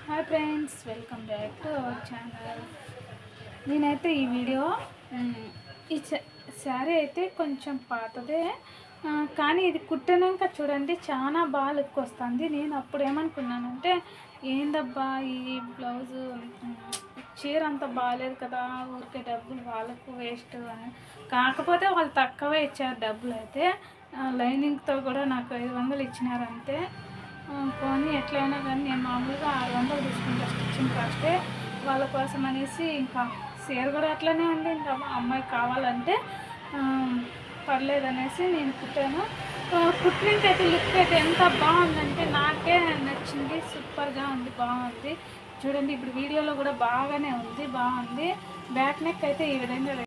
Hi friends, welcome back to our channel. నేనైతే ఈ video ఈ శారీ అయితే కొంచెం పాతదే, కానీ ఇది కుట్టినాక చూడండి చాలా బాగా లుక్ వస్తుంది. నేను అప్పుడు ఏమనుకున్నానంటే ఏందబ్బా ఈ బ్లౌజు చీర అంత బాగాలేదు కదా, ఊరికే డబ్బులు వాళ్ళకు వేస్ట్ అని. కాకపోతే వాళ్ళు తక్కువే ఇచ్చారు డబ్బులు అయితే. లైనింగ్తో కూడా నాకు 500 ఇచ్చినారంతే. పోనీ ఎట్లయినా కానీ నేను మామూలుగా 600 తీసుకుంటా స్టిచ్చింగ్ కాస్టే. వాళ్ళ కోసం అనేసి ఇంకా చీర కూడా అట్లనే ఉంది. ఇంకా అమ్మాయి కావాలంటే పర్లేదనేసి నేను కుట్టాను. కుట్టింగ్ అయితే లుక్ అయితే ఎంత బాగుందంటే నాకే నచ్చింది. సూపర్గా ఉంది, బాగుంది. చూడండి ఇప్పుడు వీడియోలో కూడా బాగానే ఉంది, బాగుంది. బ్యాక్ నెక్ అయితే ఈ విధంగా